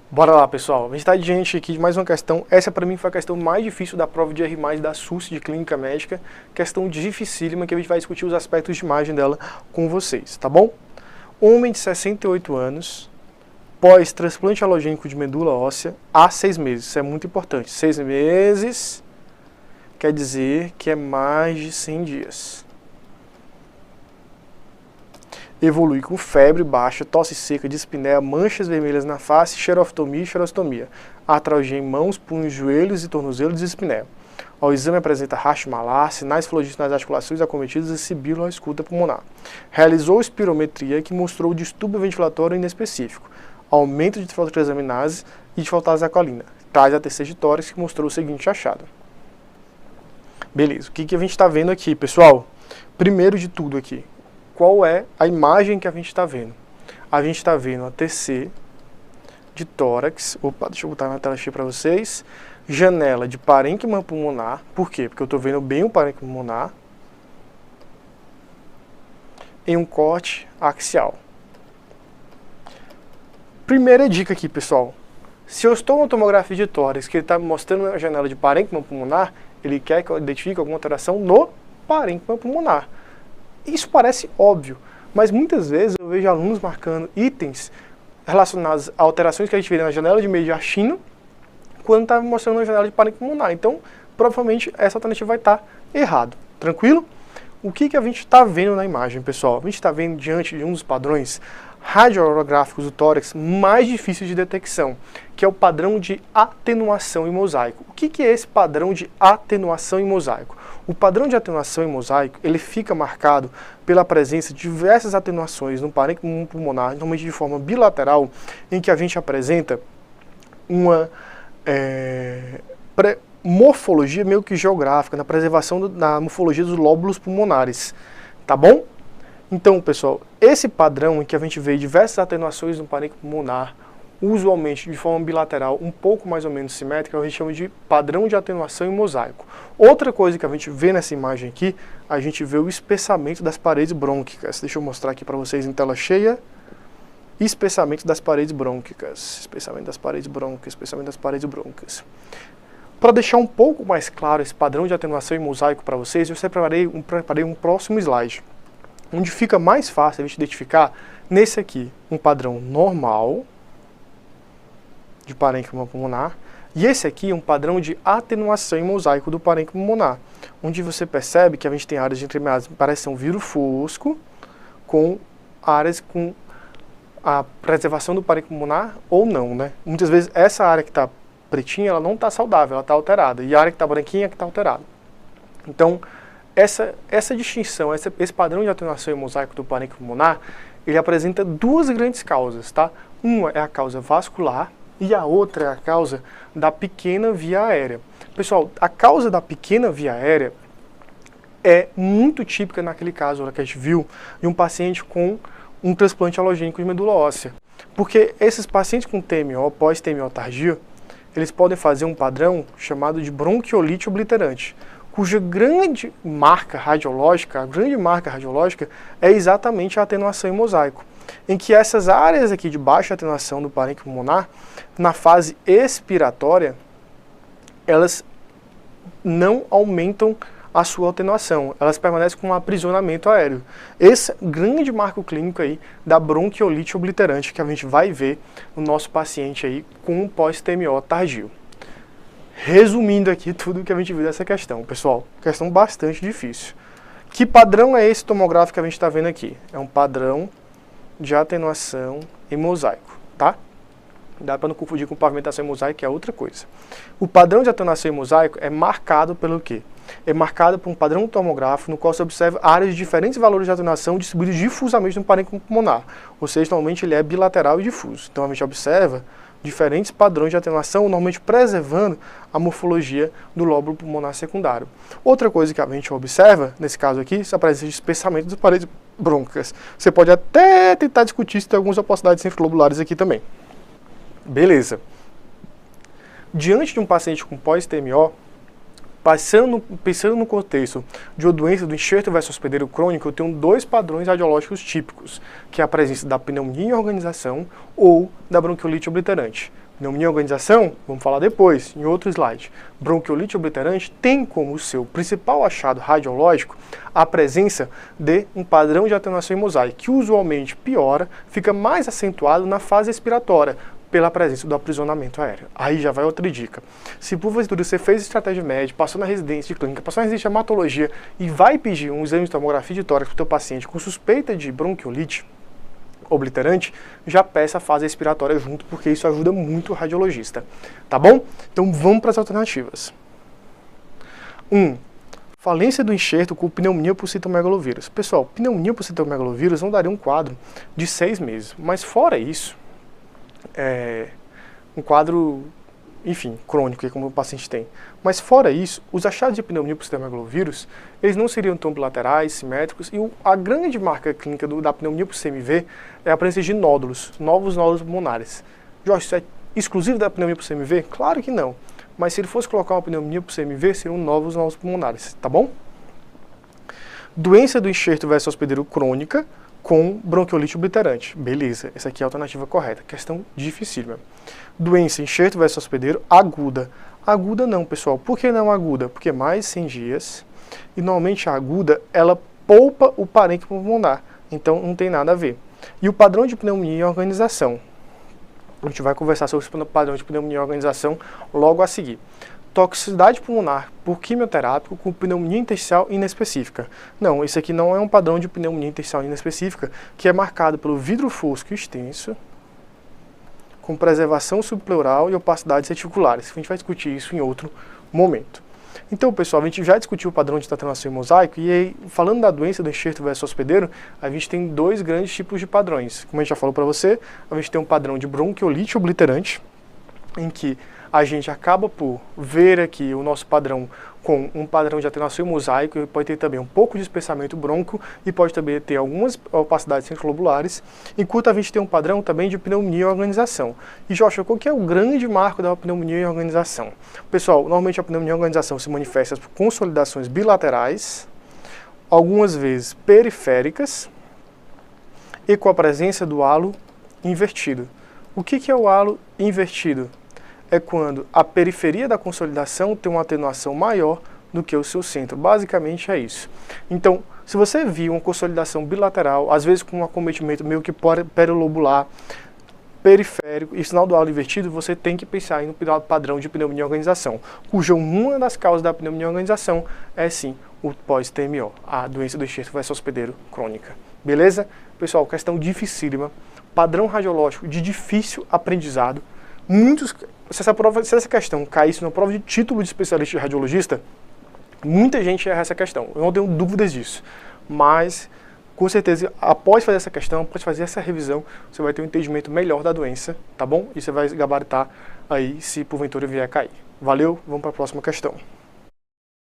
Bora lá, pessoal. A gente está diante aqui de mais uma questão. Essa, para mim, foi a questão mais difícil da prova de R+, da SUS, de Clínica Médica. Questão dificílima, que a gente vai discutir os aspectos de imagem dela com vocês, tá bom? Homem de 68 anos, pós-transplante halogênico de medula óssea, há 6 meses. Isso é muito importante. 6 meses quer dizer que é mais de 100 dias. Evolui com febre baixa, tosse seca, dispneia, manchas vermelhas na face, xeroftomia e xerostomia. Artralgia em mãos, punhos, joelhos e tornozelos e dispneia. O exame apresenta racho malar, sinais flogísticos nas articulações acometidas e sibilo à escuta pulmonar. Realizou espirometria que mostrou distúrbio ventilatório inespecífico, aumento de trifosfatase e de faltase alcalina. Traz a TC de tórax que mostrou o seguinte achado. Beleza, o que a gente está vendo aqui, pessoal? Primeiro de tudo aqui, qual é a imagem que a gente está vendo? A gente está vendo a TC de tórax. Opa, deixa eu botar na tela cheia para vocês. Janela de parênquima pulmonar. Por quê? Porque eu estou vendo bem o parênquima pulmonar em um corte axial. Primeira dica aqui, pessoal. Se eu estou na tomografia de tórax, que ele está me mostrando a janela de parênquima pulmonar, ele quer que eu identifique alguma alteração no parênquima pulmonar. Isso parece óbvio, mas muitas vezes eu vejo alunos marcando itens relacionados a alterações que a gente vê na janela de mediastino quando está mostrando a janela de parênquima pulmonar. Então, provavelmente, essa alternativa vai estar errado. Tranquilo? O que a gente está vendo na imagem, pessoal? A gente está vendo diante de um dos padrões radiográficos do tórax mais difíceis de detecção, que é o padrão de atenuação em mosaico. O que é esse padrão de atenuação em mosaico? O padrão de atenuação em mosaico, ele fica marcado pela presença de diversas atenuações no parênquima pulmonar, normalmente de forma bilateral, em que a gente apresenta uma morfologia meio que geográfica, na preservação da morfologia dos lóbulos pulmonares, tá bom? Então, pessoal, esse padrão em que a gente vê diversas atenuações no parênquima pulmonar, usualmente de forma bilateral, um pouco mais ou menos simétrica, a gente chama de padrão de atenuação em mosaico. Outra coisa que a gente vê nessa imagem aqui, a gente vê o espessamento das paredes brônquicas. Deixa eu mostrar aqui para vocês em tela cheia. Espessamento das paredes brônquicas. Espessamento das paredes brônquicas. Espessamento das paredes brônquicas. Para deixar um pouco mais claro esse padrão de atenuação em mosaico para vocês, eu preparei um próximo slide, onde fica mais fácil a gente identificar nesse aqui um padrão normal de parênquima pulmonar, e esse aqui é um padrão de atenuação em mosaico do parênquima pulmonar, onde você percebe que a gente tem áreas de entremeadas que parecem um viro fosco, com áreas com a preservação do parênquima pulmonar ou não, né? Muitas vezes essa área que está pretinha, ela não está saudável, ela está alterada, e a área que está branquinha é que está alterada. Então, essa distinção, esse padrão de atenuação em mosaico do parênquima pulmonar, ele apresenta duas grandes causas, tá? Uma é a causa vascular e a outra é a causa da pequena via aérea. Pessoal, a causa da pequena via aérea é muito típica naquele caso que a gente viu de um paciente com um transplante halogênico de medula óssea. Porque esses pacientes com TMO, pós-TMO tardio, eles podem fazer um padrão chamado de bronquiolite obliterante, cuja grande marca radiológica, é exatamente a atenuação em mosaico, em que essas áreas aqui de baixa atenuação do parênquima pulmonar, na fase expiratória, elas não aumentam a sua atenuação, elas permanecem com um aprisionamento aéreo. Esse grande marco clínico aí da bronquiolite obliterante que a gente vai ver no nosso paciente aí com pós-TMO tardio. Resumindo aqui tudo que a gente viu dessa questão, pessoal, questão bastante difícil. Que padrão é esse tomográfico que a gente está vendo aqui? É um padrão de atenuação em mosaico, tá? Dá para não confundir com pavimentação em mosaico, que é outra coisa. O padrão de atenuação em mosaico é marcado pelo quê? É marcado por um padrão tomográfico no qual se observa áreas de diferentes valores de atenuação distribuídos difusamente no parênquima pulmonar. Ou seja, normalmente ele é bilateral e difuso. Então a gente observa diferentes padrões de atenuação, normalmente preservando a morfologia do lóbulo pulmonar secundário. Outra coisa que a gente observa, nesse caso aqui, é a presença de espessamento das paredes brônquicas. Você pode até tentar discutir se tem algumas opacidades infralobulares aqui também. Beleza. Diante de um paciente com pós-TMO, Pensando no contexto de uma doença do enxerto versus hospedeiro crônico, eu tenho dois padrões radiológicos típicos, que é a presença da pneumonia em organização ou da bronquiolite obliterante. Pneumonia em organização, vamos falar depois, em outro slide. Bronquiolite obliterante tem como seu principal achado radiológico a presença de um padrão de atenuação em mosaico, que usualmente piora, fica mais acentuado na fase expiratória, pela presença do aprisionamento aéreo. Aí já vai outra dica. Se porventura você fez estratégia médica, passou na residência de clínica, passou na residência de hematologia e vai pedir um exame de tomografia de tórax para o teu paciente com suspeita de bronquiolite obliterante, já peça a fase expiratória junto, porque isso ajuda muito o radiologista. Tá bom? Então vamos para as alternativas. 1. Falência do enxerto com pneumonia por citomegalovírus. Pessoal, pneumonia por citomegalovírus não daria um quadro de 6 meses, mas fora isso, um quadro, enfim, crônico, que como o paciente tem. Mas fora isso, os achados de pneumonia por citomegalovírus, eles não seriam tão bilaterais, simétricos, e a grande marca clínica da pneumonia por CMV é a presença de nódulos, novos nódulos pulmonares. Jorge, isso é exclusivo da pneumonia por CMV? Claro que não. Mas se ele fosse colocar uma pneumonia por CMV, seriam novos nódulos pulmonares, tá bom? Doença do enxerto versus hospedeiro crônica, com bronquiolite obliterante. Beleza, essa aqui é a alternativa correta. Questão dificílima. Doença, enxerto versus hospedeiro, aguda. Aguda não, pessoal. Por que não aguda? Porque mais 100 dias. E normalmente a aguda, ela poupa o parênquima pulmonar. Então não tem nada a ver. E o padrão de pneumonia e organização. A gente vai conversar sobre o padrão de pneumonia e organização logo a seguir. Toxicidade pulmonar por quimioterápico com pneumonia intersticial inespecífica. Não, esse aqui não é um padrão de pneumonia intersticial inespecífica, que é marcado pelo vidro fosco extenso, com preservação subpleural e opacidades reticulares. A gente vai discutir isso em outro momento. Então, pessoal, a gente já discutiu o padrão de atenuação em mosaico, e aí, falando da doença do enxerto versus hospedeiro, a gente tem dois grandes tipos de padrões. Como a gente já falou para você, a gente tem um padrão de bronquiolite obliterante, em que a gente acaba por ver aqui o nosso padrão com um padrão de atenuação em mosaico, pode ter também um pouco de espessamento bronco e pode também ter algumas opacidades centrolobulares, enquanto a gente tem um padrão também de pneumonia em organização. E, Joshua, qual que é o grande marco da pneumonia em organização? Pessoal, normalmente a pneumonia em organização se manifesta por consolidações bilaterais, algumas vezes periféricas e com a presença do halo invertido. O que é o halo invertido? É quando a periferia da consolidação tem uma atenuação maior do que o seu centro. Basicamente é isso. Então, se você viu uma consolidação bilateral, às vezes com um acometimento meio que perilobular, periférico e sinal do halo invertido, você tem que pensar no padrão de pneumonia em organização, cuja uma das causas da pneumonia em organização é sim o pós-TMO, a doença do enxerto versus hospedeiro crônica. Beleza? Pessoal, questão dificílima, padrão radiológico de difícil aprendizado. Se essa questão caísse na prova de título de especialista de radiologista, muita gente erra essa questão. Eu não tenho dúvidas disso. Mas, com certeza, após fazer essa questão, após fazer essa revisão, você vai ter um entendimento melhor da doença, tá bom? E você vai gabaritar aí se porventura vier a cair. Valeu, vamos para a próxima questão.